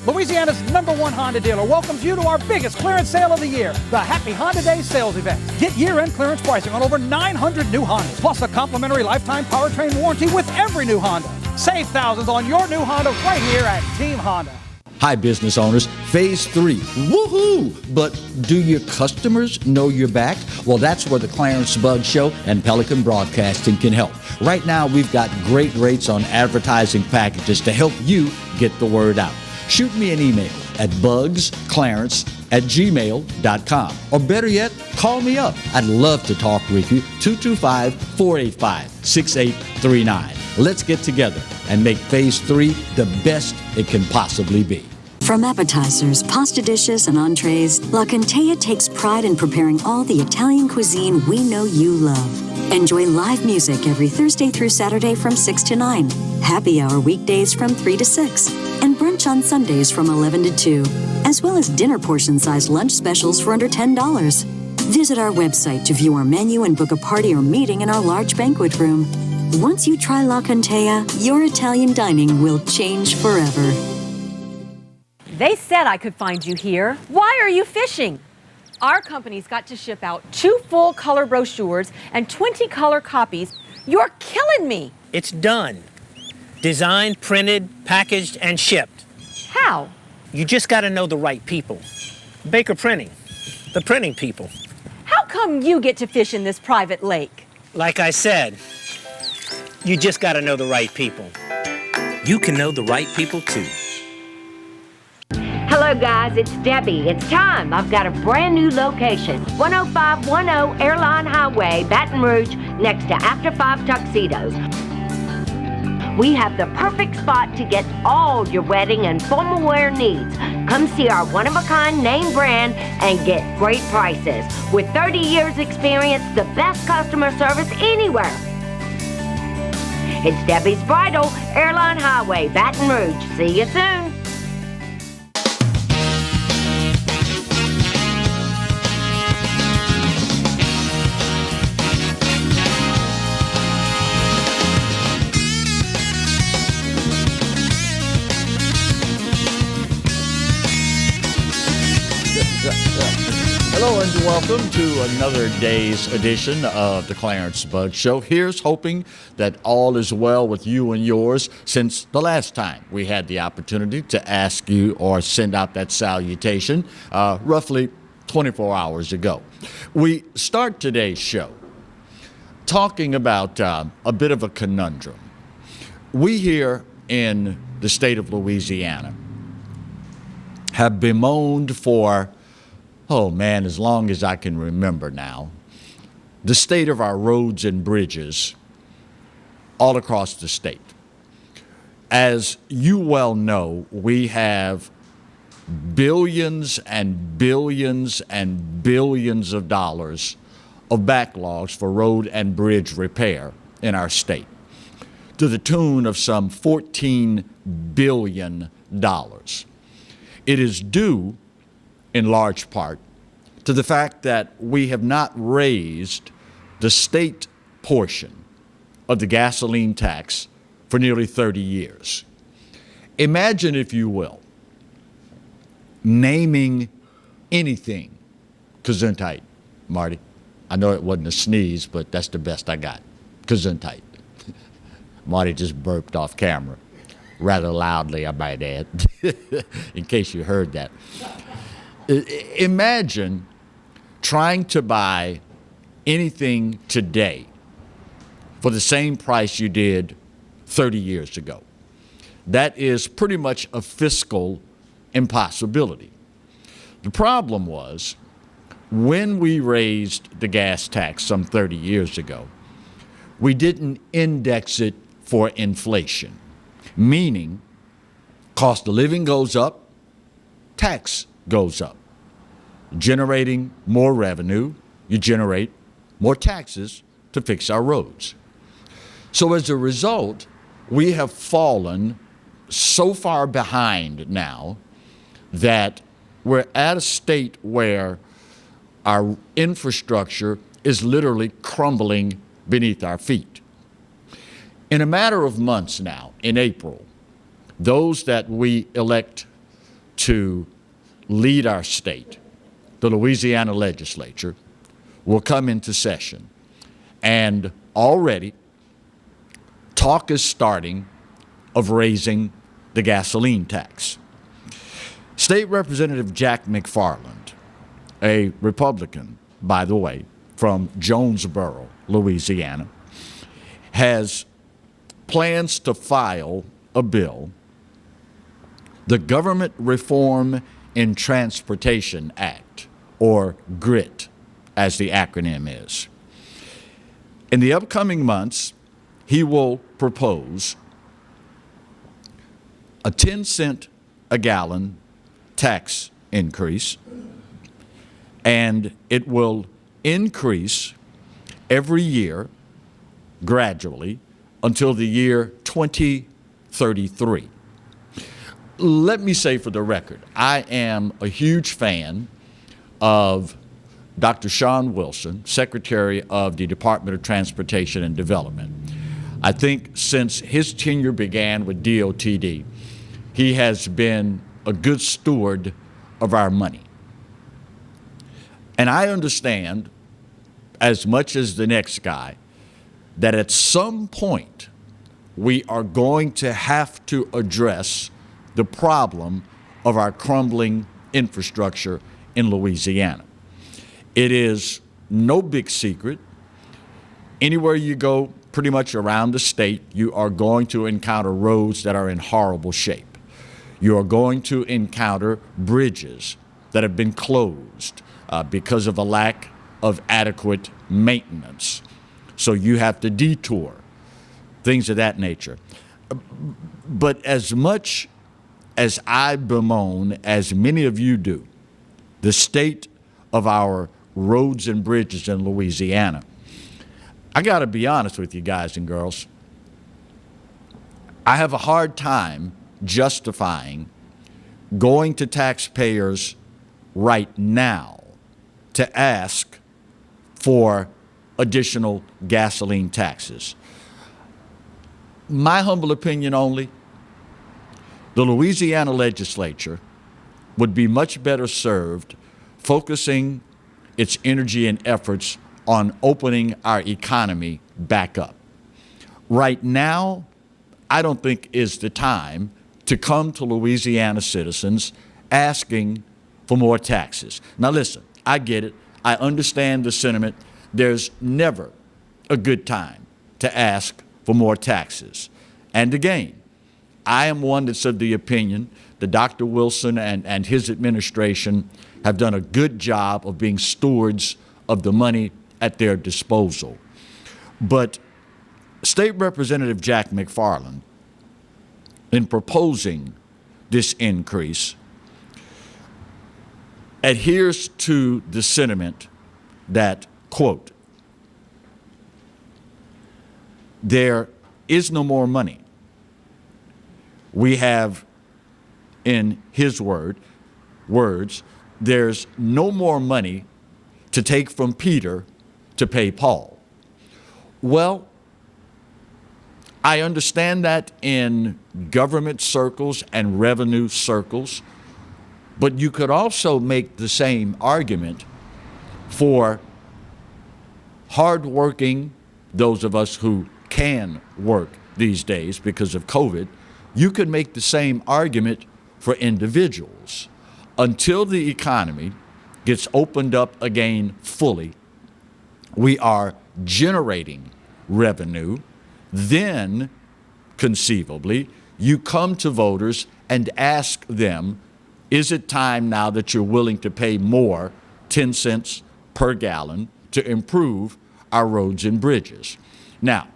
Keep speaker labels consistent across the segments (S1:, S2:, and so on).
S1: Louisiana's #1 Honda dealer welcomes you to our biggest clearance sale of the year, the Happy Honda Days sales event. Get year-end clearance pricing on over 900 new Hondas, plus a complimentary lifetime powertrain warranty with every new Honda. Save thousands on your new Honda right here at Team Honda.
S2: Hi, business owners. Phase 3. Woohoo! But do your customers know you're back? Well, that's where the Clarence Bug Show and Pelican Broadcasting can help. Right now, we've got great rates on advertising packages to help you get the word out. Shoot me an email at bugsclarence@gmail.com. Or better yet, call me up. I'd love to talk with you. 225-485-6839. Let's get together and make Phase 3 the best it can possibly be.
S3: From appetizers, pasta dishes, and entrees, La Contea takes pride in preparing all the Italian cuisine we know you love. Enjoy live music every Thursday through Saturday from 6 to 9, happy hour weekdays from 3 to 6, and brunch on Sundays from 11 to 2, as well as dinner portion-sized lunch specials for under $10. Visit our website to view our menu and book a party or meeting in our large banquet room. Once you try La Contea, your Italian dining will change forever.
S4: They said I could find you here. Why are you fishing? Our company's got to ship out 2 full color brochures and 20 color copies. You're killing me.
S5: It's done. Designed, printed, packaged, and shipped.
S4: How?
S5: You just got to know the right people. Baker Printing, the printing people.
S4: How come you get to fish in this private lake?
S5: Like I said, you just got to know the right people. You can know the right people too.
S6: Hello guys, it's Debbie. It's time. I've got a brand new location. 10510 Airline Highway, Baton Rouge, next to After 5 Tuxedos. We have the perfect spot to get all your wedding and formal wear needs. Come see our one-of-a-kind name brand and get great prices. With 30 years experience, the best customer service anywhere. It's Debbie's Bridal, Airline Highway, Baton Rouge. See you soon.
S2: Hello and welcome to another day's edition of the Clarence Bug Show. Here's hoping that all is well with you and yours since the last time we had the opportunity to ask you or send out that salutation roughly 24 hours ago. We start today's show talking about a bit of a conundrum. We here in the state of Louisiana have bemoaned for as long as I can remember now, the state of our roads and bridges all across the state. As you well know, we have billions and billions and billions of dollars of backlogs for road and bridge repair in our state, to the tune of some $14 billion. It is due in large part to the fact that we have not raised the state portion of the gasoline tax for nearly 30 years. Imagine, if you will, naming anything Gesundheit, Marty. I know it wasn't a sneeze, but that's the best I got. Gesundheit. Marty just burped off camera, rather loudly, I might add, in case you heard that. Imagine trying to buy anything today for the same price you did 30 years ago. That is pretty much a fiscal impossibility. The problem was, when we raised the gas tax some 30 years ago, we didn't index it for inflation, meaning Cost of living goes up, tax goes up. Generating more revenue, you generate more taxes to fix our roads. So as a result, we have fallen so far behind now that we're at a state where our infrastructure is literally crumbling beneath our feet. In a matter of months now, in April, those that we elect to lead our state, the Louisiana legislature, will come into session. And already, talk is starting of raising the gasoline tax. State Representative Jack McFarland, a Republican, by the way, from Jonesboro, Louisiana, has plans to file a bill, the Government Reform in Transportation Act, or GRIT, as the acronym is. In the upcoming months, he will propose a 10-cent a gallon tax increase, and it will increase every year gradually until the year 2033. Let me say for the record, I am a huge fan of Dr. Sean Wilson, Secretary of the Department of Transportation and Development. I think since his tenure began with DOTD, he has been a good steward of our money. And I understand, as much as the next guy, that at some point we are going to have to address the problem of our crumbling infrastructure in Louisiana. It is no big secret. Anywhere you go, pretty much around the state, you are going to encounter roads that are in horrible shape. You are going to encounter bridges that have been closed because of a lack of adequate maintenance. So you have to detour, things of that nature. But as much as I bemoan, as many of you do, the state of our roads and bridges in Louisiana, I got to be honest with you guys and girls. I have a hard time justifying going to taxpayers right now to ask for additional gasoline taxes. My humble opinion only, the Louisiana legislature would be much better served focusing its energy and efforts on opening our economy back up. Right now, I don't think is the time to come to Louisiana citizens asking for more taxes. Now listen, I get it. I understand the sentiment. There's never a good time to ask for more taxes. And again, I am one that's of the opinion that Dr. Wilson and his administration have done a good job of being stewards of the money at their disposal. But State Representative Jack McFarland, in proposing this increase, adheres to the sentiment that, quote, there is no more money. We have, in his words, there's no more money to take from Peter to pay Paul. Well, I understand that in government circles and revenue circles, but you could also make the same argument for hardworking, those of us who can work these days because of COVID. You could make the same argument for individuals. Until the economy gets opened up again fully, we are generating revenue. Then, conceivably, you come to voters and ask them, is it time now that you're willing to pay more, 10 cents per gallon, to improve our roads and bridges? Now,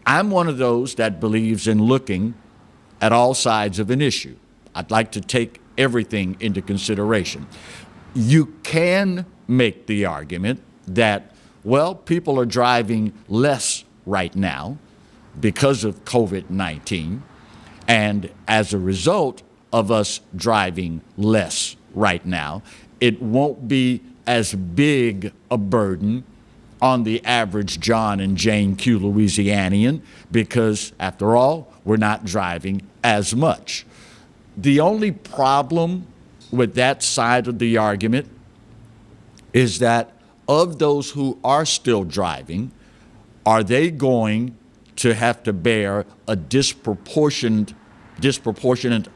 S2: I'm one of those that believes in looking at all sides of an issue. I'd like to take everything into consideration. You can make the argument that, well, people are driving less right now because of COVID-19, and as a result of us driving less right now, it won't be as big a burden on the average John and Jane Q. Louisianian because, after all, we're not driving as much. The only problem with that side of the argument is that of those who are still driving, are they going to have to bear a disproportionate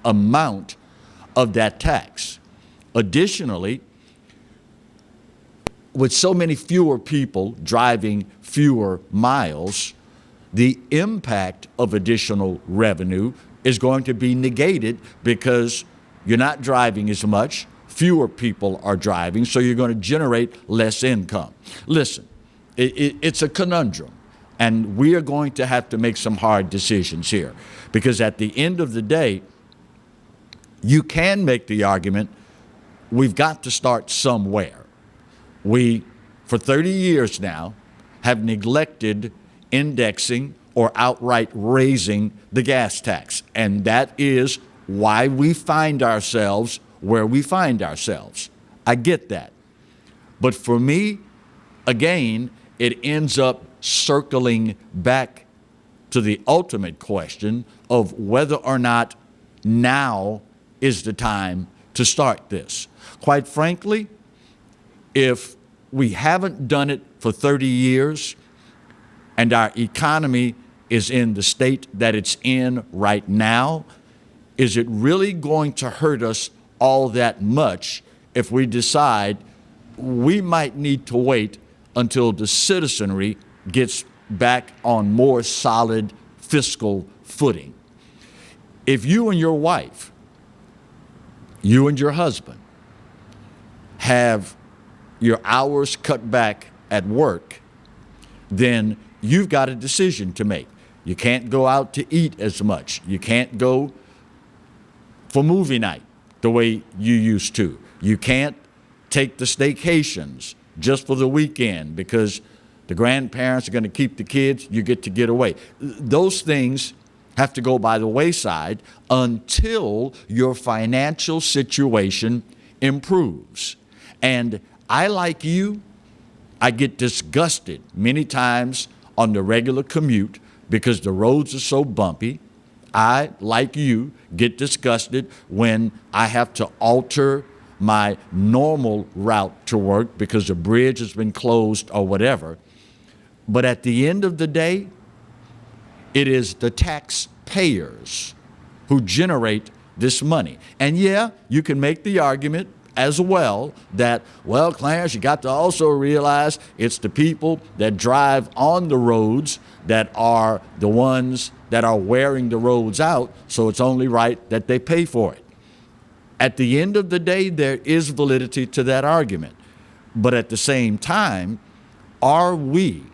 S2: amount of that tax? Additionally, with so many fewer people driving fewer miles, the impact of additional revenue is going to be negated because you're not driving as much, fewer people are driving, so you're going to generate less income. Listen, it's a conundrum, and we are going to have to make some hard decisions here because at the end of the day, you can make the argument we've got to start somewhere. We, for 30 years now, have neglected indexing or outright raising the gas tax. And that is why we find ourselves where we find ourselves. I get that. But for me, again, it ends up circling back to the ultimate question of whether or not now is the time to start this. Quite frankly, if we haven't done it for 30 years and our economy is in the state that it's in right now, is it really going to hurt us all that much if we decide we might need to wait until the citizenry gets back on more solid fiscal footing? If you and your wife, you and your husband have your hours cut back at work, then you've got a decision to make. You can't go out to eat as much. You can't go for movie night the way you used to. You can't take the staycations just for the weekend because the grandparents are going to keep the kids. You get to get away. Those things have to go by the wayside until your financial situation improves. And I, like you, I get disgusted many times on the regular commute because the roads are so bumpy. I, like you, get disgusted when I have to alter my normal route to work because the bridge has been closed or whatever. But at the end of the day, it is the taxpayers who generate this money. And yeah, you can make the argument as well that, well, Clarence, you got to also realize it's the people that drive on the roads that are the ones that are wearing the roads out, so it's only right that they pay for it. At the end of the day, there is validity to that argument. But at the same time, are we,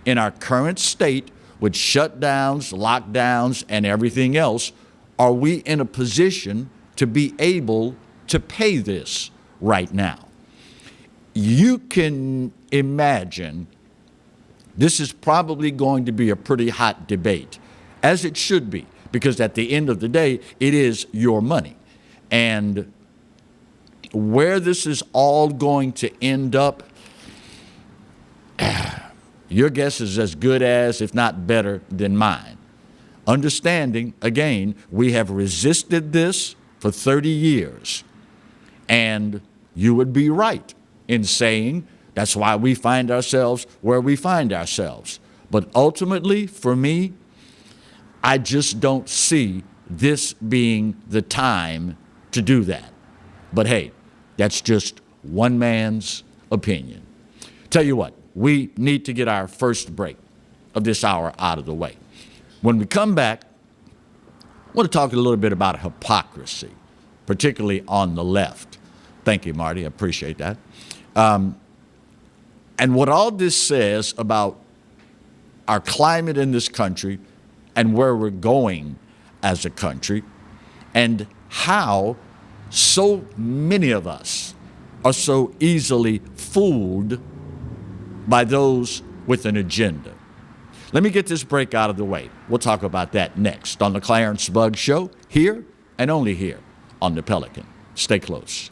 S2: in our current state with shutdowns, lockdowns, and everything else, are we in a position to be able to pay this right now? You can imagine this is probably going to be a pretty hot debate, as it should be, because at the end of the day, it is your money. And where this is all going to end up, your guess is as good as, if not better, than mine. Understanding, again, we have resisted this for 30 years. And you would be right in saying that's why we find ourselves where we find ourselves. But ultimately, for me, I just don't see this being the time to do that. But hey, that's just one man's opinion. Tell you what, we need to get our first break of this hour out of the way. When we come back, I want to talk a little bit about hypocrisy, particularly on the left. Thank you, Marty. I appreciate that. And what all this says about our climate in this country and where we're going as a country, and how so many of us are so easily fooled by those with an agenda. Let me get this break out of the way. We'll talk about that next on the Clarence Bugg Show, here and only here on the Pelican. Stay close.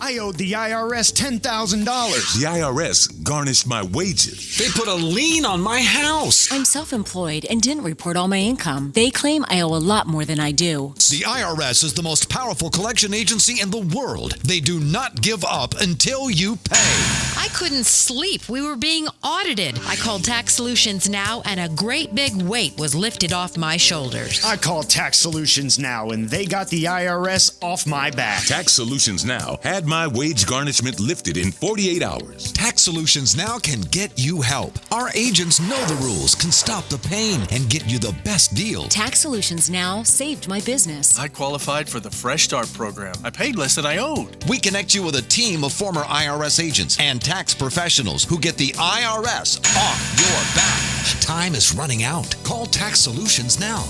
S7: I owed the IRS $10,000.
S8: The IRS garnished my wages.
S9: They put a lien on my house.
S10: I'm self-employed and didn't report all my income. They claim I owe a lot more than I do.
S7: The IRS is the most powerful collection agency in the world. They do not give up until you pay.
S11: I couldn't sleep. We were being audited. I called Tax Solutions Now, and a great big weight was lifted off my shoulders.
S7: I called Tax Solutions Now, and they got the IRS off my back.
S8: Tax Solutions Now had my wage garnishment lifted in 48 hours.
S12: Tax Solutions Now can get you help. Our agents know the rules, can stop the pain, and get you the best deal.
S10: Tax Solutions Now saved my business.
S9: I qualified for the Fresh Start program. I paid less than I owed.
S12: We connect you with a team of former IRS agents and tax professionals who get the IRS off your back. Time is running out. Call Tax Solutions now.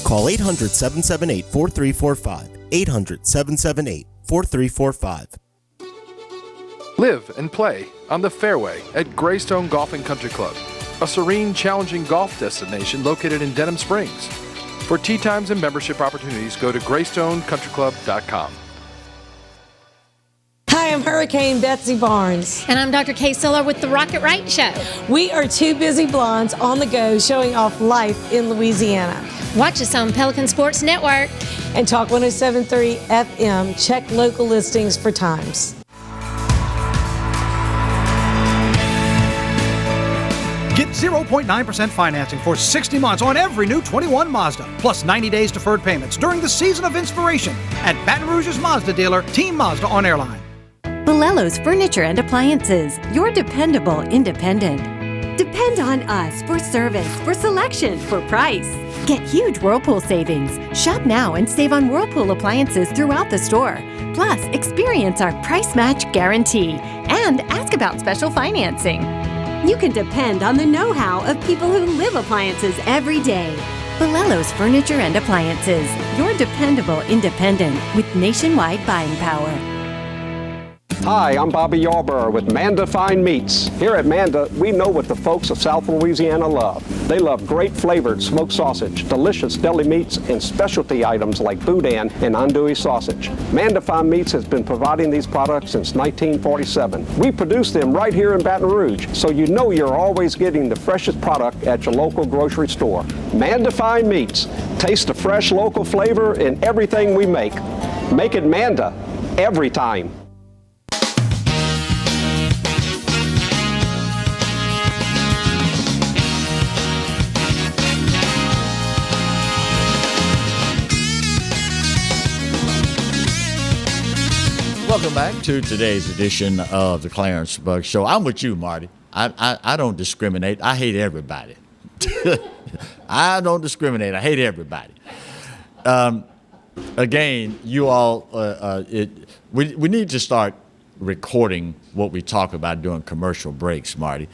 S13: Call 800-778-4345. 800-778-4345.
S14: Live and play on the fairway at Greystone Golf and Country Club, a serene, challenging golf destination located in Denham Springs. For tee times and membership opportunities, go to GreystoneCountryClub.com.
S15: Hi, I'm Hurricane Betsy Barnes.
S16: And I'm Dr. Kay Siller with the Rocket Right Show.
S15: We are two busy blondes on the go showing off life in Louisiana.
S16: Watch us on Pelican Sports Network.
S15: And Talk 107.3 FM. Check local listings for times.
S1: Get 0.9% financing for 60 months on every new 21 Mazda, plus 90 days deferred payments during the season of inspiration at Baton Rouge's Mazda dealer, Team Mazda on Airline.
S17: Bolello's Furniture and Appliances, your dependable independent. Depend on us for service, for selection, for price. Get huge Whirlpool savings. Shop now and save on Whirlpool appliances throughout the store. Plus, experience our price match guarantee and ask about special financing.
S18: You can depend on the know-how of people who live appliances every day.
S17: Bolello's Furniture and Appliances, your dependable independent with nationwide buying power.
S19: Hi, I'm Bobby Yarborough with Mandafine Meats. Here at Manda, we know what the folks of South Louisiana love. They love great flavored smoked sausage, delicious deli meats, and specialty items like boudin and andouille sausage. Mandafine Meats has been providing these products since 1947. We produce them right here in Baton Rouge, so you know you're always getting the freshest product at your local grocery store. Mandafine Meats. Taste the fresh local flavor in everything we make. Make it Manda every time.
S2: Welcome back to today's edition of the Clarence Bugg Show. I'm with you, Marty. I don't discriminate. I hate everybody. I don't discriminate. I hate everybody. Again, you all, we need to start recording what we talk about during commercial breaks, Marty,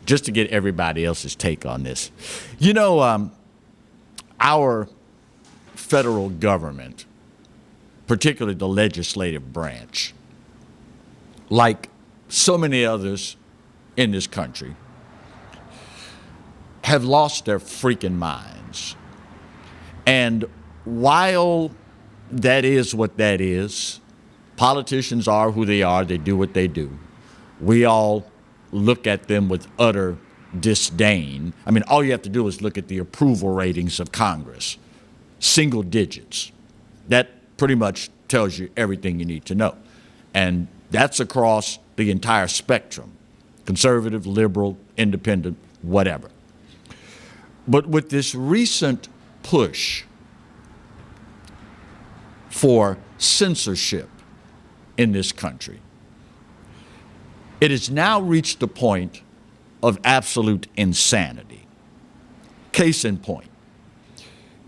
S2: just to get everybody else's take on this. You know, our federal government, particularly the legislative branch, like so many others in this country, have lost their freaking minds. And while that is what that is, politicians are who they are, they do what they do, we all look at them with utter disdain. I mean, all you have to do is look at the approval ratings of Congress, single digits. That pretty much tells you everything you need to know. And that's across the entire spectrum, conservative, liberal, independent, whatever. But with this recent push for censorship in this country, it has now reached the point of absolute insanity. Case in point,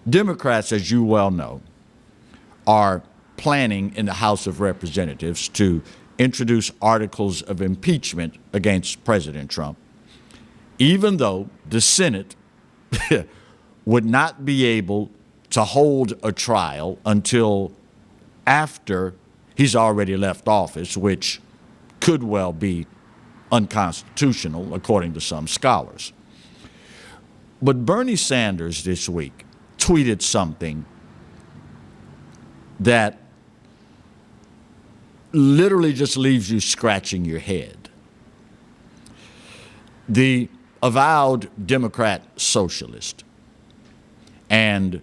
S2: Democrats, as you well know, are planning in the House of Representatives to introduce articles of impeachment against President Trump, even though the Senate would not be able to hold a trial until after he's already left office, which could well be unconstitutional, according to some scholars. But Bernie Sanders this week tweeted something that literally just leaves you scratching your head. The avowed Democrat socialist and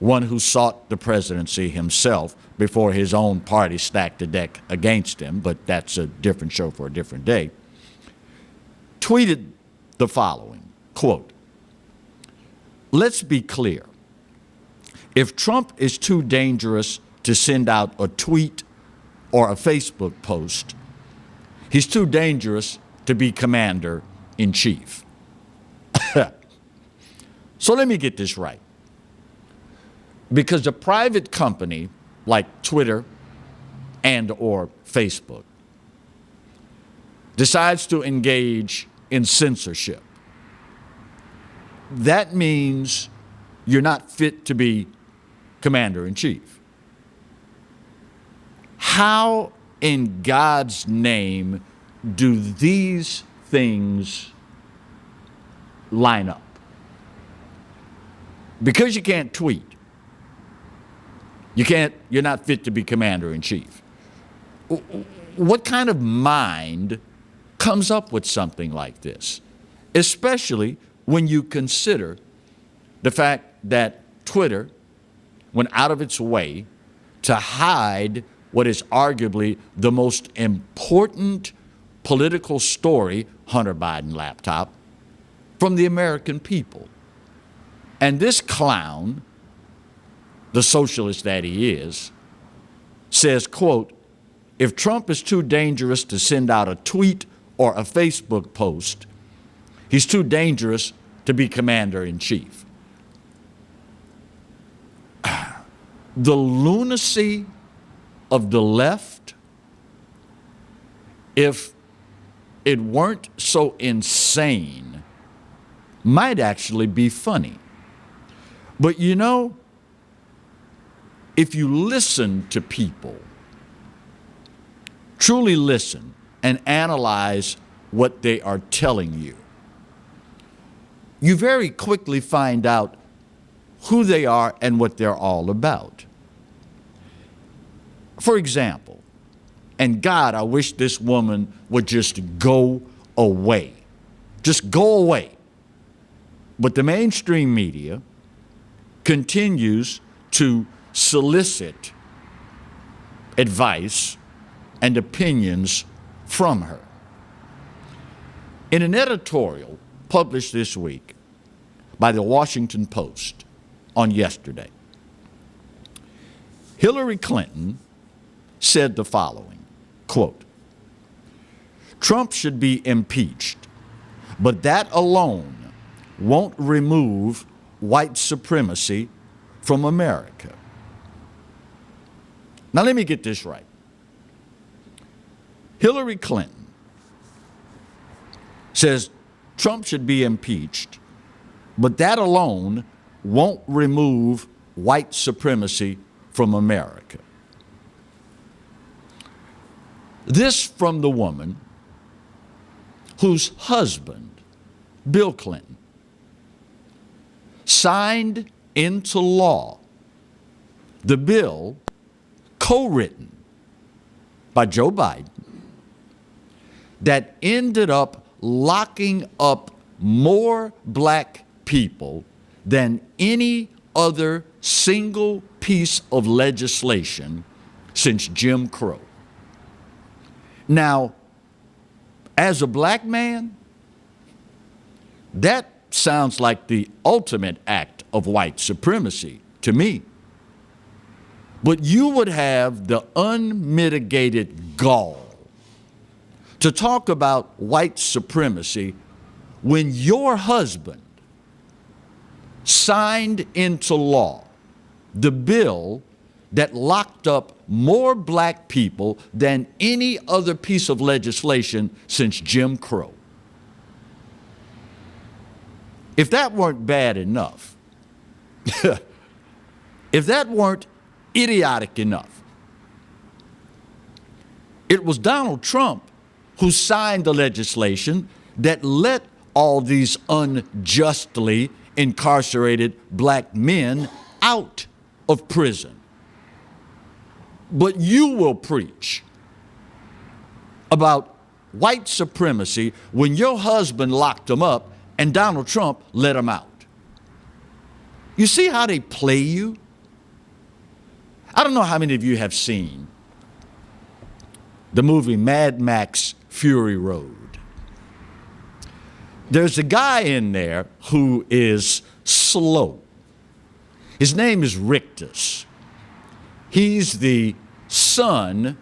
S2: one who sought the presidency himself before his own party stacked the deck against him, but that's a different show for a different day, tweeted the following, quote, "Let's be clear. If Trump is too dangerous to send out a tweet or a Facebook post, he's too dangerous to be commander-in-chief." So let me get this right. Because a private company like Twitter and or Facebook decides to engage in censorship, that means you're not fit to be commander-in-chief. How in God's name do these things line up? Because you can't tweet, you're not fit to be commander-in-chief. What kind of mind comes up with something like this? Especially when you consider the fact that Twitter went out of its way to hide what is arguably the most important political story, Hunter Biden laptop, from the American people. And this clown, the socialist that he is, says, quote, "If Trump is too dangerous to send out a tweet or a Facebook post, he's too dangerous to be commander-in-chief." The lunacy of the left, if it weren't so insane, might actually be funny. But you know, if you listen to people, truly listen and analyze what they are telling you, you very quickly find out who they are and what they're all about. For example, and God, I wish this woman would just go away. Just go away. But the mainstream media continues to solicit advice and opinions from her. In an editorial published this week by the Washington Post on yesterday, Hillary Clinton said the following, quote, "Trump should be impeached, but that alone won't remove white supremacy from America." Now let me get this right. Hillary Clinton says Trump should be impeached, but that alone won't remove white supremacy from America. This from the woman whose husband, Bill Clinton, signed into law the bill co-written by Joe Biden that ended up locking up more black people than any other single piece of legislation since Jim Crow. Now, as a black man, that sounds like the ultimate act of white supremacy to me. But you would have the unmitigated gall to talk about white supremacy when your husband signed into law the bill that locked up more black people than any other piece of legislation since Jim Crow. If that weren't bad enough, if that weren't idiotic enough, it was Donald Trump who signed the legislation that let all these unjustly incarcerated black men out of prison. But you will preach about white supremacy when your husband locked them up and Donald Trump let them out. You see how they play you? I don't know how many of you have seen the movie Mad Max Fury Road. There's a guy in there who is slow. His name is Rictus. He's the son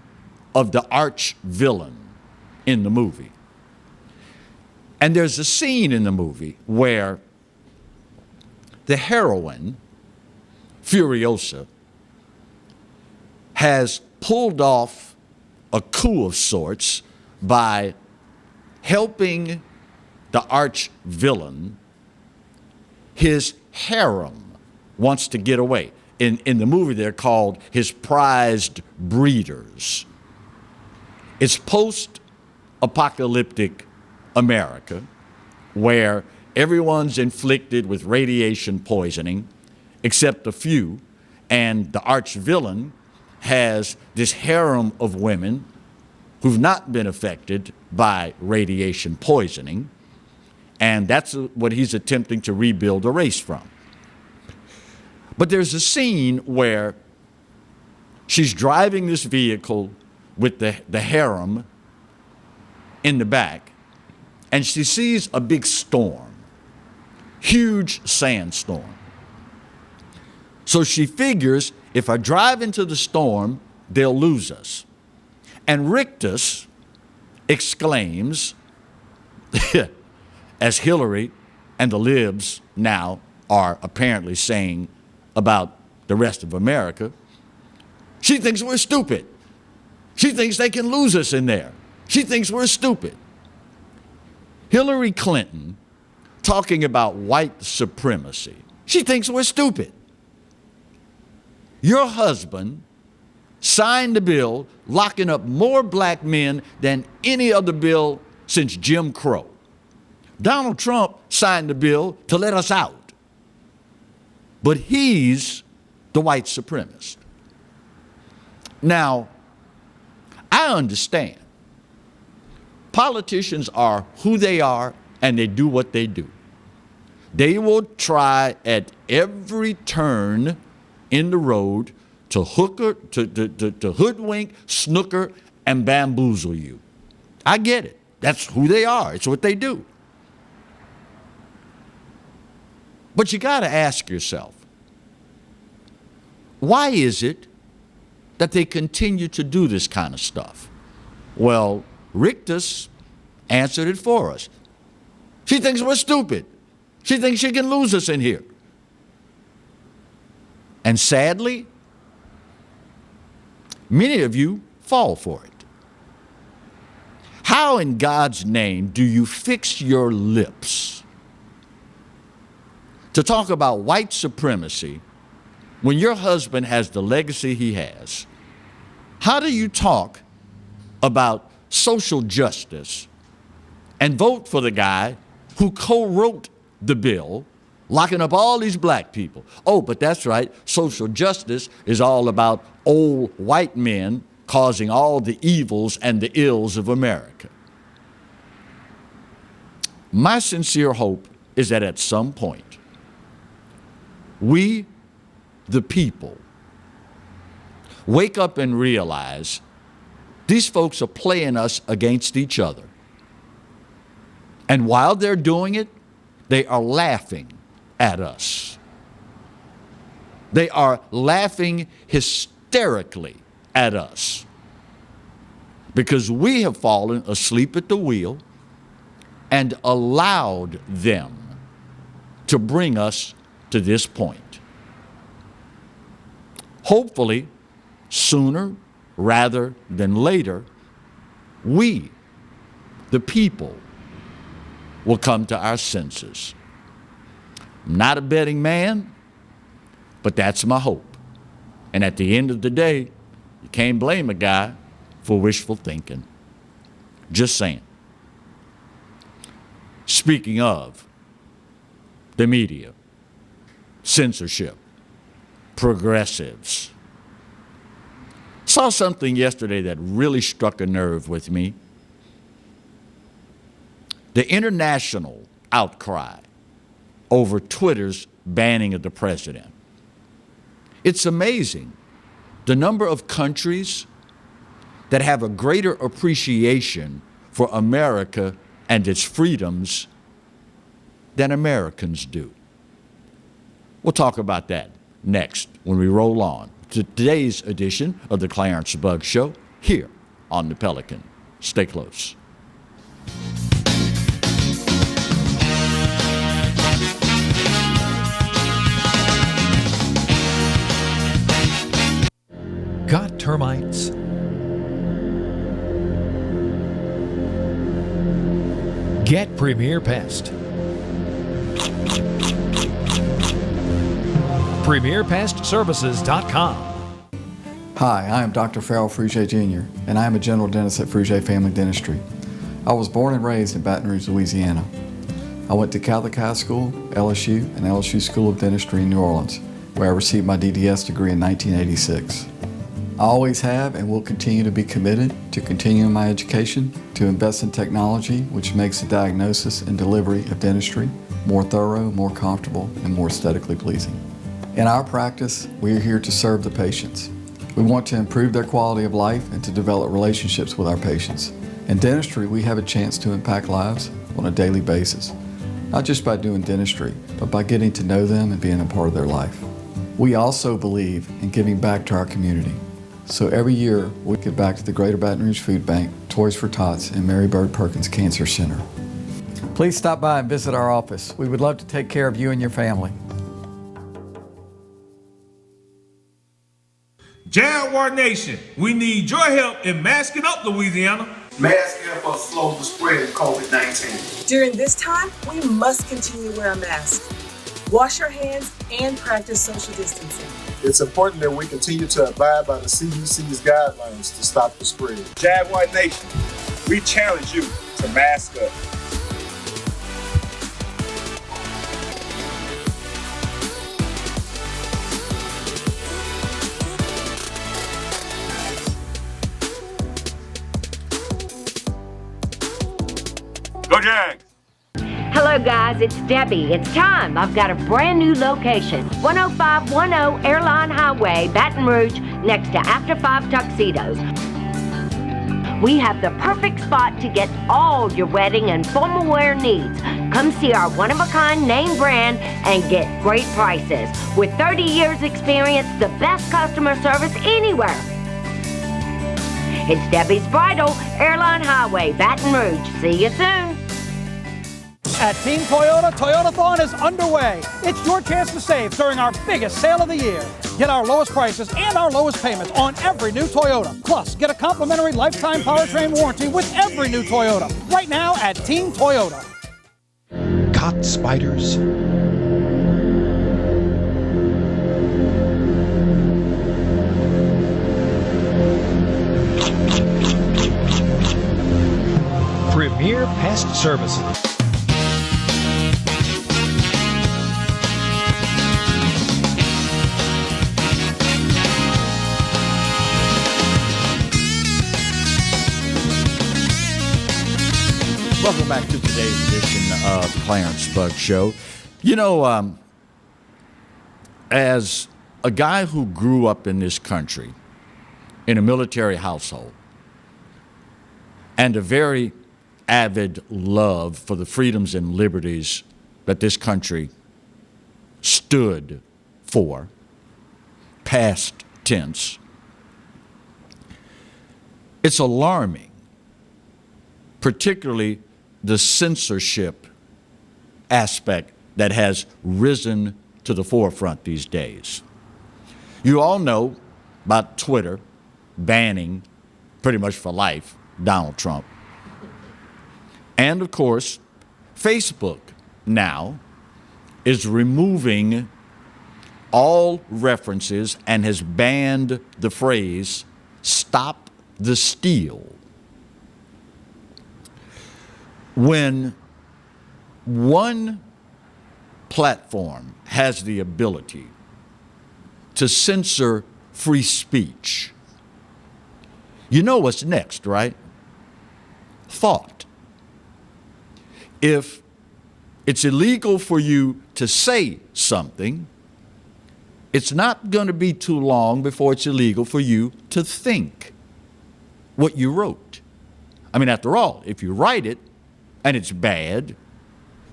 S2: of the arch villain in the movie. And there's a scene in the movie where the heroine, Furiosa, has pulled off a coup of sorts by helping the arch villain. His harem wants to get away. In the movie, they're called his prized breeders. It's post-apocalyptic America, where everyone's inflicted with radiation poisoning, except a few, and the arch villain has this harem of women who've not been affected by radiation poisoning, and that's what he's attempting to rebuild a race from. But there's a scene where she's driving this vehicle with the harem in the back, and she sees a big storm, huge sandstorm. So she figures, if I drive into the storm, they'll lose us. And Rictus exclaims, as Hillary and the libs now are apparently saying about the rest of America, she thinks we're stupid. She thinks they can lose us in there. She thinks we're stupid. Hillary Clinton talking about white supremacy. She thinks we're stupid. Your husband signed a bill locking up more black men than any other bill since Jim Crow. Donald Trump signed the bill to let us out. But he's the white supremacist. Now, I understand. Politicians are who they are, and they do what they do. They will try at every turn in the road to hoodwink, snooker, and bamboozle you. I get it. That's who they are. It's what they do. But you got to ask yourself, why is it that they continue to do this kind of stuff? Well, Rictus answered it for us. She thinks we're stupid. She thinks she can lose us in here. And sadly, many of you fall for it. How in God's name do you fix your lips to talk about white supremacy when your husband has the legacy he has? How do you talk about social justice and vote for the guy who co-wrote the bill locking up all these black people? Oh, but that's right, social justice is all about old white men causing all the evils and the ills of America. My sincere hope is that at some point, we, the people, wake up and realize these folks are playing us against each other. And while they're doing it, they are laughing at us. They are laughing hysterically at us because we have fallen asleep at the wheel and allowed them to bring us to this point. Hopefully, sooner rather than later, we, the people, will come to our senses. I'm not a betting man, but that's my hope. And at the end of the day, you can't blame a guy for wishful thinking. Just saying. Speaking of the media, censorship, progressives, saw something yesterday that really struck a nerve with me. The international outcry over Twitter's banning of the president. It's amazing the number of countries that have a greater appreciation for America and its freedoms than Americans do. We'll talk about that next when we roll on to today's edition of the Clarence Bug Show here on the Pelican. Stay close.
S13: Got termites? Get Premier Pest. PremierPestServices.com.
S20: Hi, I am Dr. Farrell Frugier Jr., and I am a general dentist at Frugier Family Dentistry. I was born and raised in Baton Rouge, Louisiana. I went to Catholic High School, LSU, and LSU School of Dentistry in New Orleans, where I received my DDS degree in 1986. I always have and will continue to be committed to continuing my education, to invest in technology which makes the diagnosis and delivery of dentistry more thorough, more comfortable, and more aesthetically pleasing. In our practice, we are here to serve the patients. We want to improve their quality of life and to develop relationships with our patients. In dentistry, we have a chance to impact lives on a daily basis, not just by doing dentistry, but by getting to know them and being a part of their life. We also believe in giving back to our community. So every year, we give back to the Greater Baton Rouge Food Bank, Toys for Tots, and Mary Bird Perkins Cancer Center. Please stop by and visit our office. We would love to take care of you and your family.
S21: Jaguar Nation, we need your help in masking up Louisiana.
S22: Masks help us slow the spread of COVID-19.
S23: During this time, we must continue to wear a mask, wash our hands, and practice social distancing.
S22: It's important that we continue to abide by the CDC's guidelines to stop the spread.
S21: Jaguar Nation, we challenge you to mask up. Go Jags!
S6: Hello guys, it's Debbie. It's time. I've got a brand new location. 10510 Airline Highway, Baton Rouge, next to After 5 Tuxedos. We have the perfect spot to get all your wedding and formal wear needs. Come see our one-of-a-kind name brand and get great prices. With 30 years experience, the best customer service anywhere. It's Debbie's Bridal, Airline Highway, Baton Rouge. See you soon.
S1: At Team Toyota, Toyotathon is underway. It's your chance to save during our biggest sale of the year. Get our lowest prices and our lowest payments on every new Toyota. Plus, get a complimentary lifetime powertrain warranty with every new Toyota. Right now at Team Toyota.
S13: Caught spiders? Premier Pest Services.
S2: Welcome back to today's edition of the Clarence Bug Show. You know, as a guy who grew up in this country in a military household and a very avid love for the freedoms and liberties that this country stood for, past tense, it's alarming, particularly the censorship aspect that has risen to the forefront these days. You all know about Twitter banning, pretty much for life, Donald Trump. And of course, Facebook now is removing all references and has banned the phrase, "Stop the steal." When one platform has the ability to censor free speech, you know what's next, right? Thought. If it's illegal for you to say something, it's not going to be too long before it's illegal for you to think what you wrote. I mean, after all, if you write it and it's bad,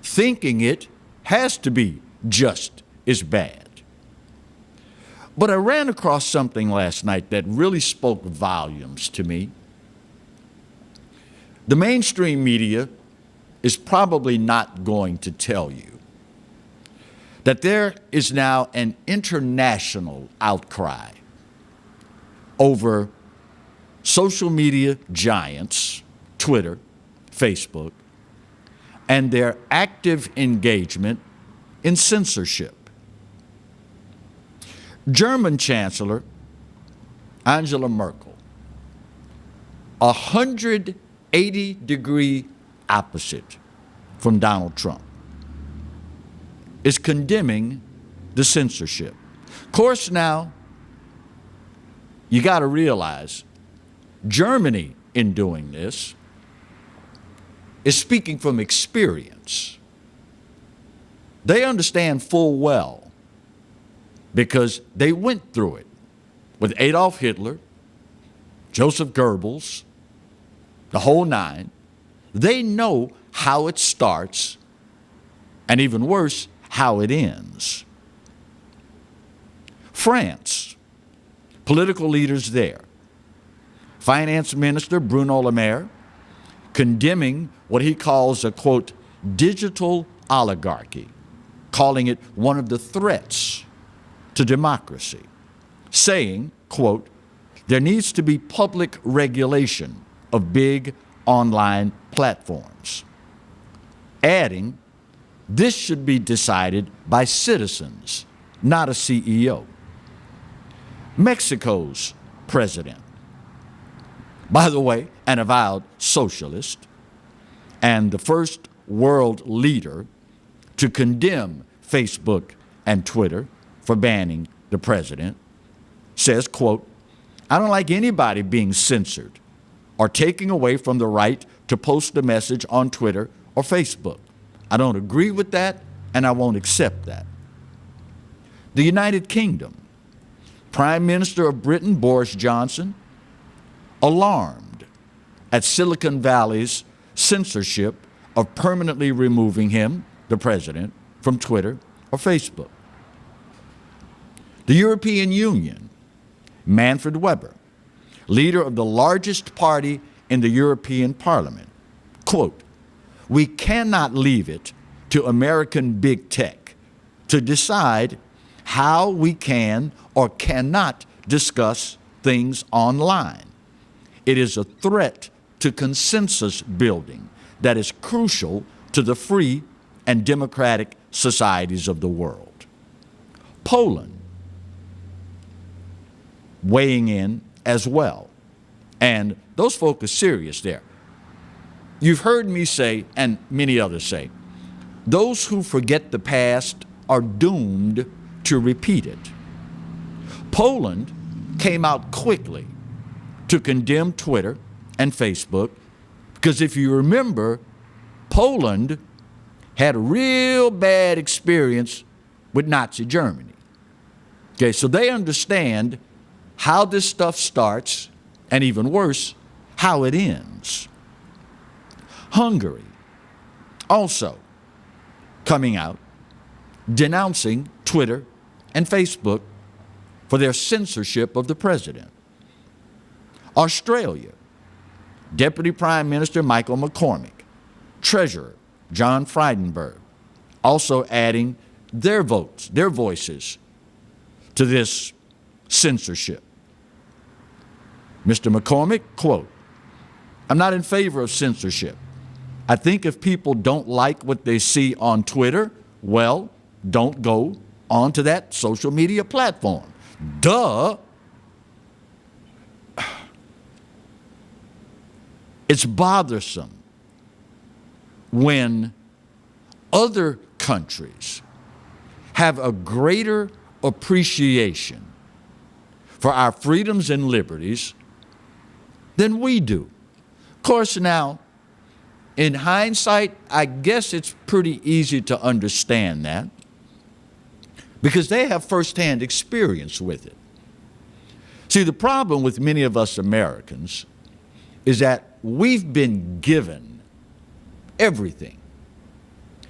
S2: thinking it has to be just as bad. But I ran across something last night that really spoke volumes to me. The mainstream media is probably not going to tell you that there is now an international outcry over social media giants, Twitter, Facebook, and their active engagement in censorship. German Chancellor Angela Merkel, 180-degree opposite from Donald Trump, is condemning the censorship. Of course, now, you got to realize Germany, in doing this, is speaking from experience. They understand full well, because they went through it with Adolf Hitler, Joseph Goebbels, the whole nine. They know how it starts, and even worse, how it ends. France, political leaders there. Finance Minister Bruno Le Maire condemning what he calls a, quote, digital oligarchy, calling it one of the threats to democracy, saying, quote, there needs to be public regulation of big online platforms, adding, this should be decided by citizens, not a CEO. Mexico's president, by the way, an avowed socialist, and the first world leader to condemn Facebook and Twitter for banning the president, says, quote, I don't like anybody being censored or taking away from the right to post a message on Twitter or Facebook. I don't agree with that, and I won't accept that. The United Kingdom, Prime Minister of Britain, Boris Johnson, alarmed at Silicon Valley's censorship of permanently removing him, the president, from Twitter or Facebook. The European Union, Manfred Weber, leader of the largest party in the European Parliament, quote, we cannot leave it to American big tech to decide how we can or cannot discuss things online. It is a threat to consensus building that is crucial to the free and democratic societies of the world. Poland, weighing in as well. And those folk are serious there. You've heard me say, and many others say, those who forget the past are doomed to repeat it. Poland came out quickly to condemn Twitter and Facebook, because if you remember, Poland had a real bad experience with Nazi Germany. Okay, so they understand how this stuff starts, and even worse, how it ends. Hungary, also coming out, denouncing Twitter and Facebook for their censorship of the president. Australia, Deputy Prime Minister Michael McCormick, Treasurer John Frydenberg, also adding their voices to this censorship. Mr. McCormick, quote, "I'm not in favor of censorship. I think if people don't like what they see on Twitter, well, don't go onto that social media platform." Duh. It's bothersome when other countries have a greater appreciation for our freedoms and liberties than we do. Of course, now, in hindsight, I guess it's pretty easy to understand that because they have firsthand experience with it. See, the problem with many of us Americans is that we've been given everything.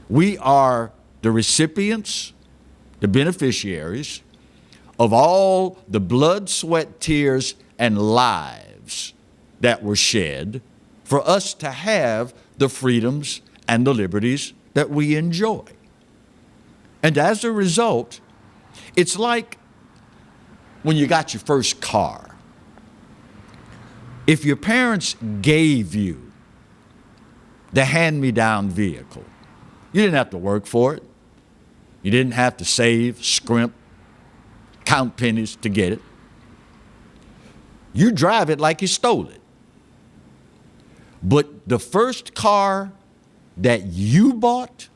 S2: We are the recipients, the beneficiaries of all the blood, sweat, tears, and lives that were shed for us to have the freedoms and the liberties that we enjoy. And as a result, it's like when you got your first car. If your parents gave you the hand-me-down vehicle, you didn't have to work for it. You didn't have to save, scrimp, count pennies to get it. You drive it like you stole it. But the first car that you bought,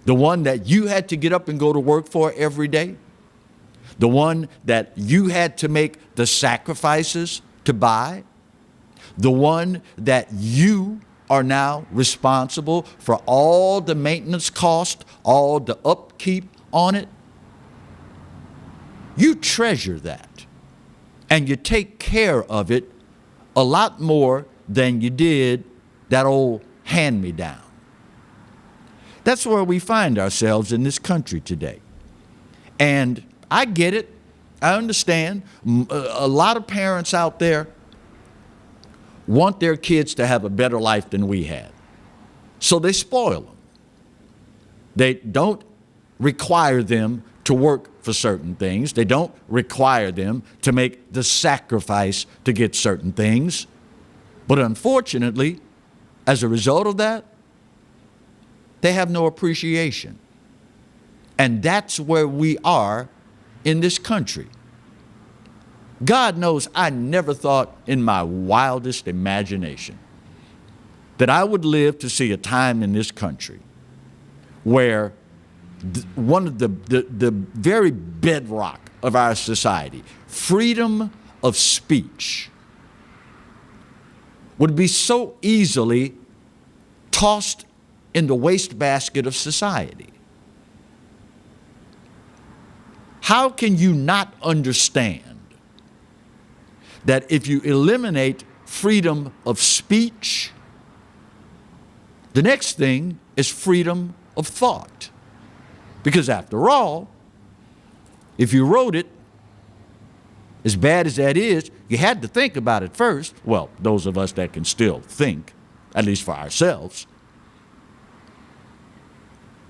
S2: the one that you had to get up and go to work for every day, the one that you had to make the sacrifices to buy, the one that you are now responsible for all the maintenance cost, all the upkeep on it, you treasure that and you take care of it a lot more than you did that old hand-me-down. That's where we find ourselves in this country today. And I get it. I understand. A lot of parents out there want their kids to have a better life than we had. So they spoil them. They don't require them to work for certain things. They don't require them to make the sacrifice to get certain things. But unfortunately, as a result of that, they have no appreciation. And that's where we are in this country. God knows I never thought in my wildest imagination that I would live to see a time in this country where one of the very bedrock of our society, freedom of speech, would be so easily tossed in the wastebasket of society. How can you not understand that if you eliminate freedom of speech, the next thing is freedom of thought? Because after all, if you wrote it, as bad as that is, you had to think about it first. Well, those of us that can still think, at least for ourselves.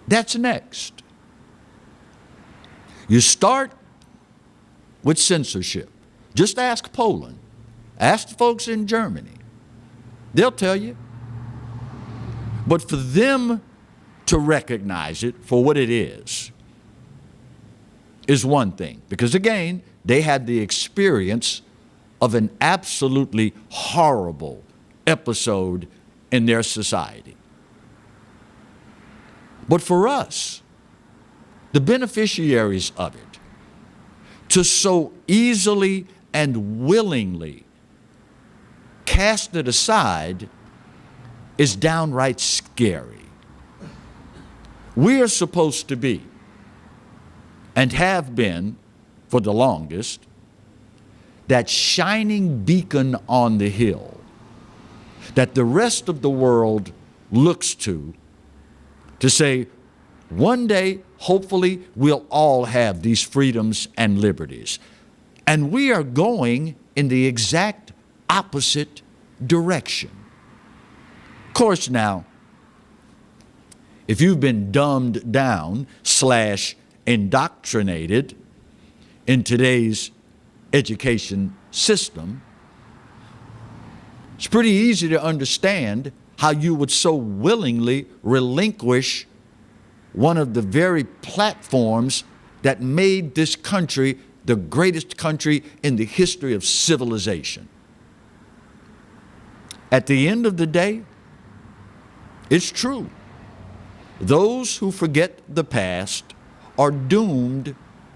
S2: That's next. You start with censorship. Just ask Poland. Ask the folks in Germany. They'll tell you. But for them to recognize it for what it is one thing. Because again, they had the experience of an absolutely horrible episode in their society. But for us, the beneficiaries of it, to so easily and willingly cast it aside is downright scary. We are supposed to be, and have been for the longest, that shining beacon on the hill that the rest of the world looks to say, one day, hopefully, we'll all have these freedoms and liberties. And we are going in the exact opposite direction. Of course, now, if you've been dumbed down / indoctrinated in today's education system, It's pretty easy to understand how you would so willingly relinquish one of the very platforms that made this country the greatest country in the history of civilization. At the end of the day, it's true. Those who forget the past are doomed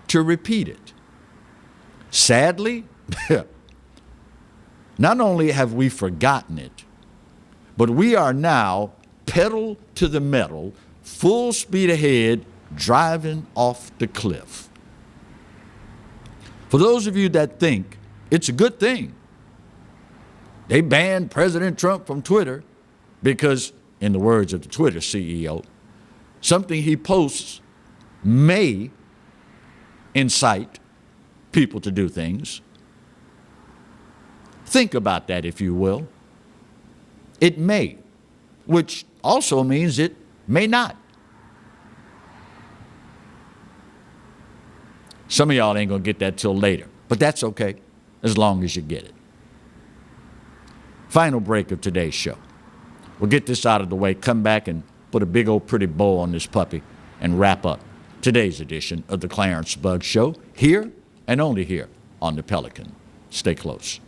S2: to repeat it. Sadly, not only have we forgotten it, but we are now pedal to the metal, full speed ahead, driving off the cliff. For those of you that think it's a good thing, they banned President Trump from Twitter because, in the words of the Twitter CEO, something he posts may incite people to do things. Think about that, if you will. It may, which also means it may not. Some of y'all ain't gonna get that till later, but that's okay, as long as you get it. Final break of today's show. We'll get this out of the way, come back and put a big old pretty bow on this puppy and wrap up today's edition of the Clarence Bugg Show, here and only here on the Pelican. Stay close.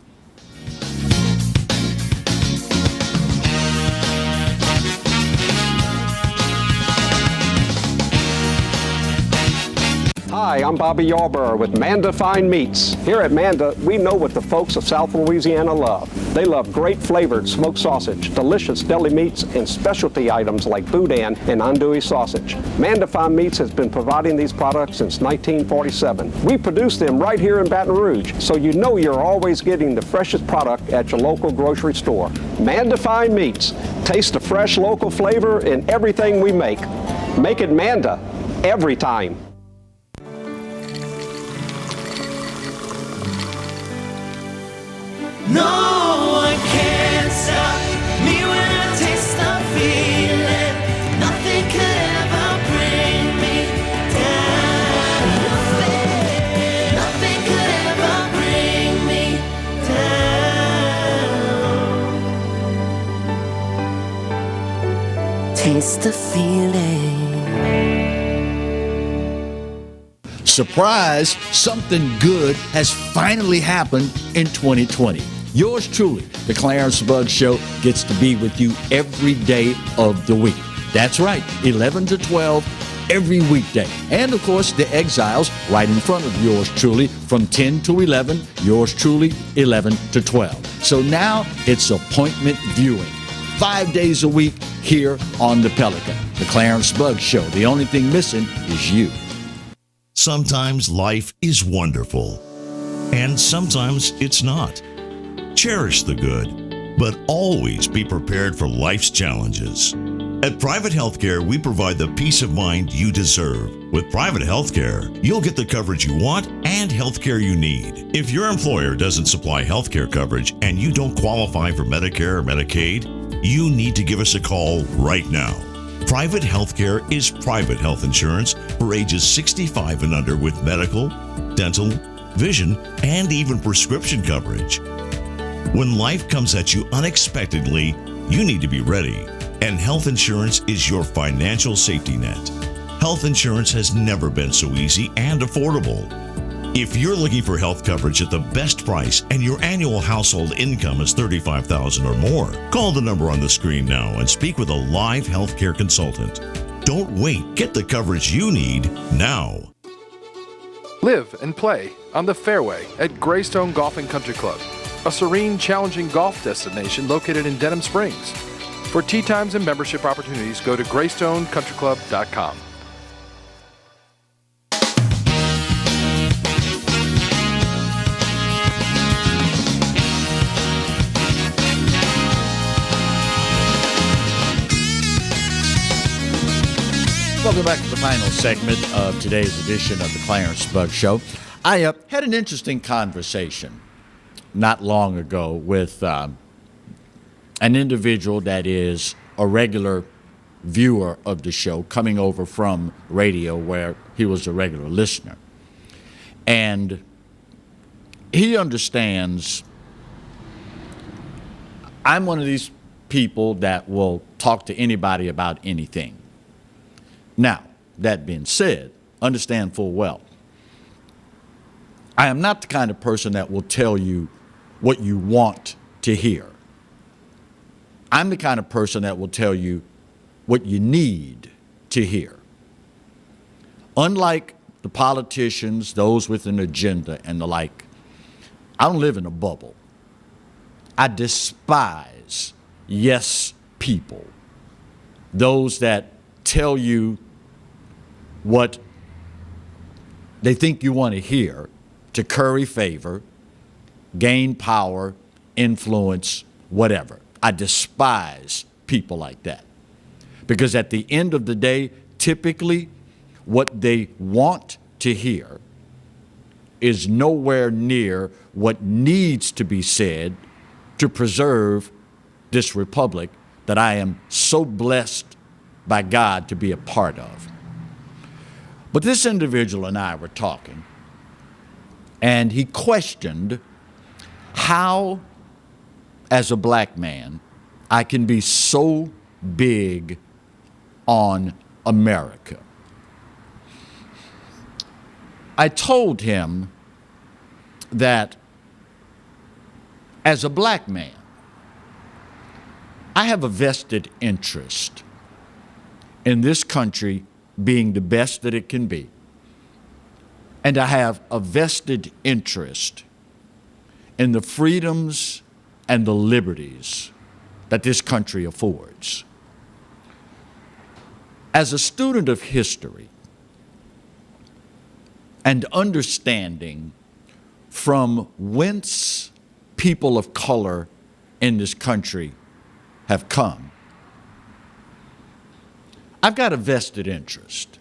S19: Hi, I'm Bobby Yarborough with Mandafine Meats. Here at Manda, we know what the folks of South Louisiana love. They love great flavored smoked sausage, delicious deli meats, and specialty items like boudin and andouille sausage. Mandafine Meats has been providing these products since 1947. We produce them right here in Baton Rouge, so you know you're always getting the freshest product at your local grocery store. Mandafine Meats. Taste the fresh local flavor in everything we make. Make it Manda every time.
S3: No one can stop me when I taste the feeling. Nothing could ever bring me down. Nothing could ever bring me down. Taste the feeling.
S2: Surprise, something good has finally happened in 2020. Yours truly, the Clarence Bugg Show, gets to be with you every day of the week. That's right, 11 to 12 every weekday. And of course, the Exiles right in front of yours truly from 10 to 11, yours truly 11 to 12. So now it's appointment viewing. 5 days a week here on the Pelican. The Clarence Bugg Show. The only thing missing is you.
S4: Sometimes life is wonderful, and sometimes it's not. Cherish the good, but always be prepared for life's challenges. At Private Healthcare, we provide the peace of mind you deserve. With Private Healthcare, you'll get the coverage you want and healthcare you need. If your employer doesn't supply healthcare coverage and you don't qualify for Medicare or Medicaid, you need to give us a call right now. Private Healthcare is private health insurance for ages 65 and under with medical, dental, vision, and even prescription coverage. When life comes at you unexpectedly, you need to be ready, and health insurance is your financial safety net. Health insurance has never been so easy and affordable. If you're looking for health coverage at the best price and your annual household income is $35,000 or more, call the number on the screen now and speak with a live healthcare consultant. Don't wait. Get the coverage you need now.
S14: Live and play on the fairway at Greystone Golf and Country Club, a serene, challenging golf destination located in Denham Springs. For tee times and membership opportunities, go to GreystoneCountryClub.com.
S2: Welcome back to the final segment of today's edition of the Clarence Bugg Show. I had an interesting conversation not long ago with an individual that is a regular viewer of the show, coming over from radio where he was a regular listener. And he understands I'm one of these people that will talk to anybody about anything. Now, that being said, understand full well, I am not the kind of person that will tell you what you want to hear. I'm the kind of person that will tell you what you need to hear. Unlike the politicians, those with an agenda and the like, I don't live in a bubble. I despise yes people, those that tell you what they think you want to hear to curry favor, gain power, influence, whatever. I despise people like that. Because at the end of the day, typically what they want to hear is nowhere near what needs to be said to preserve this republic that I am so blessed by God to be a part of. But this individual and I were talking, and he questioned how, as a black man, I can be so big on America. I told him that as a black man, I have a vested interest in this country being the best that it can be. And I have a vested interest in the freedoms and the liberties that this country affords. As a student of history and understanding from whence people of color in this country have come, I've got a vested interest.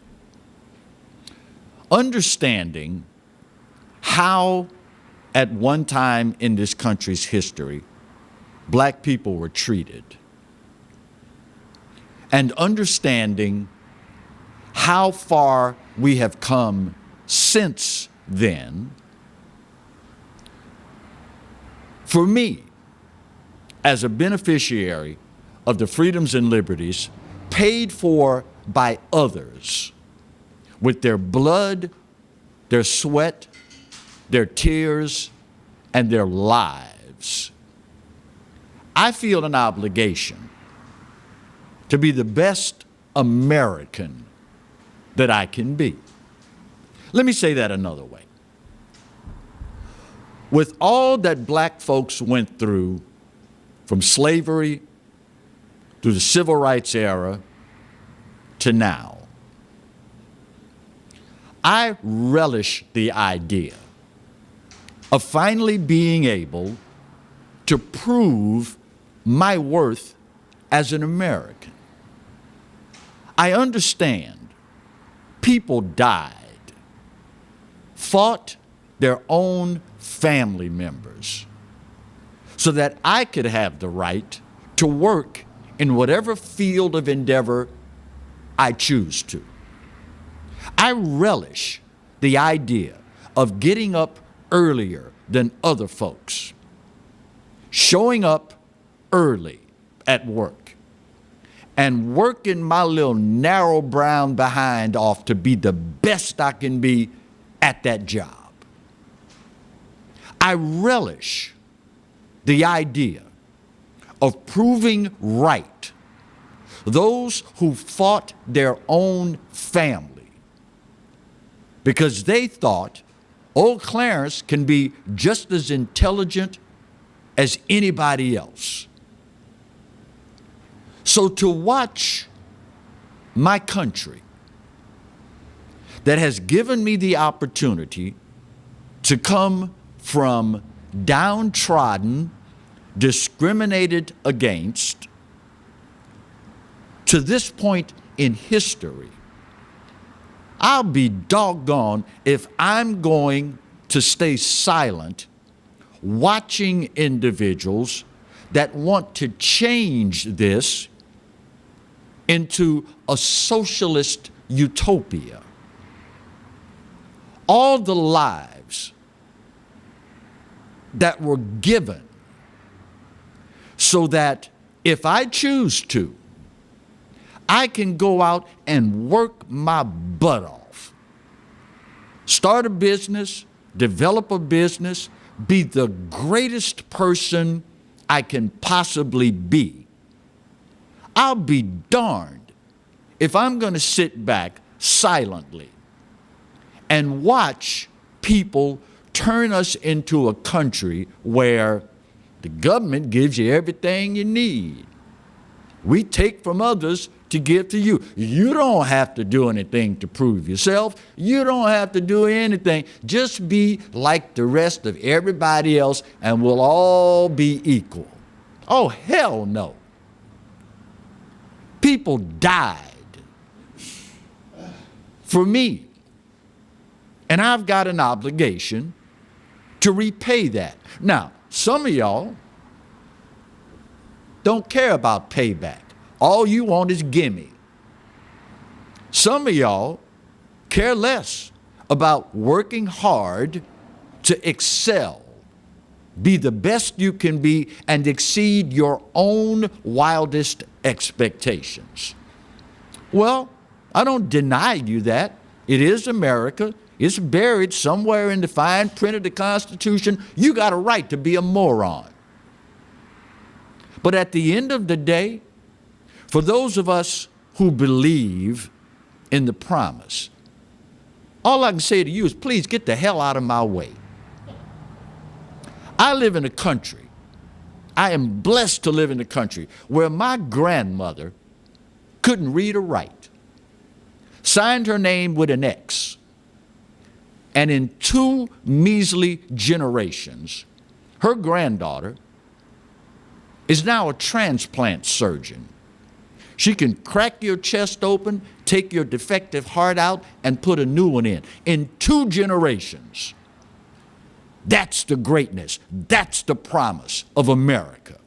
S2: Understanding how at one time in this country's history, black people were treated, and understanding how far we have come since then. For me, as a beneficiary of the freedoms and liberties paid for by others with their blood, their sweat, their tears, and their lives, I feel an obligation to be the best American that I can be. Let me say that another way. With all that black folks went through, from slavery through the civil rights era to now, I relish the idea of finally being able to prove my worth as an American. I understand people died, fought their own family members so that I could have the right to work in whatever field of endeavor I choose to. I relish the idea of getting up earlier than other folks, showing up early at work, and working my little narrow brown behind off to be the best I can be at that job. I relish the idea of proving right those who fought their own family because they thought old Clarence can be just as intelligent as anybody else. So to watch my country that has given me the opportunity to come from downtrodden, discriminated against, to this point in history, I'll be doggone if I'm going to stay silent watching individuals that want to change this into a socialist utopia. All the lives that were given so that if I choose to, I can go out and work my butt off. Start a business, develop a business, be the greatest person I can possibly be. I'll be darned if I'm going to sit back silently and watch people turn us into a country where the government gives you everything you need. We take from others to give to you. You don't have to do anything to prove yourself. You don't have to do anything. Just be like the rest of everybody else and we'll all be equal. Oh, hell no. People died for me. And I've got an obligation to repay that. Now, some of y'all don't care about payback. All you want is gimme. Some of y'all care less about working hard to excel, be the best you can be, and exceed your own wildest expectations. Well, I don't deny you that. It is America. It's buried somewhere in the fine print of the Constitution. You got a right to be a moron. But at the end of the day, for those of us who believe in the promise, all I can say to you is please get the hell out of my way. I live in a country, I am blessed to live in a country where my grandmother couldn't read or write, signed her name with an X, and in 2 measly generations, her granddaughter is now a transplant surgeon. She can crack your chest open, take your defective heart out, and put a new one in 2 generations. That's the greatness. That's the promise of America.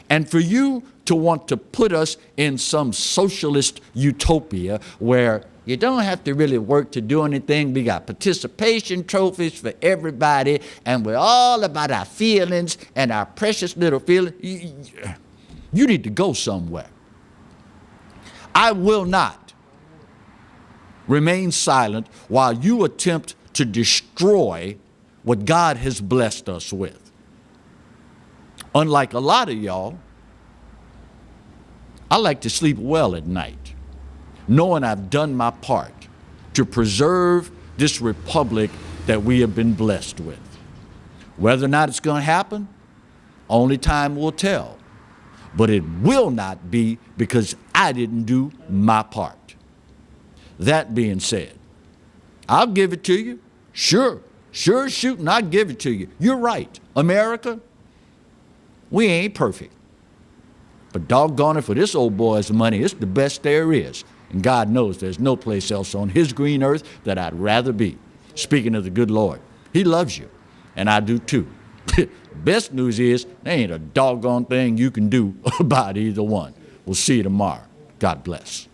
S2: And for you to want to put us in some socialist utopia where you don't have to really work to do anything. We got participation trophies for everybody, and we're all about our feelings and our precious little feelings. You need to go somewhere. I will not remain silent while you attempt to destroy what God has blessed us with. Unlike a lot of y'all, I like to sleep well at night, knowing I've done my part to preserve this republic that we have been blessed with. Whether or not it's going to happen, only time will tell. But it will not be because I didn't do my part. That being said, I'll give it to you. Sure as shooting, I'll give it to you. You're right. America, we ain't perfect. But doggone it, for this old boy's money, it's the best there is. And God knows there's no place else on his green earth that I'd rather be. Speaking of the good Lord, he loves you, and I do too. Best news is there ain't a doggone thing you can do about either one. We'll see you tomorrow. God bless.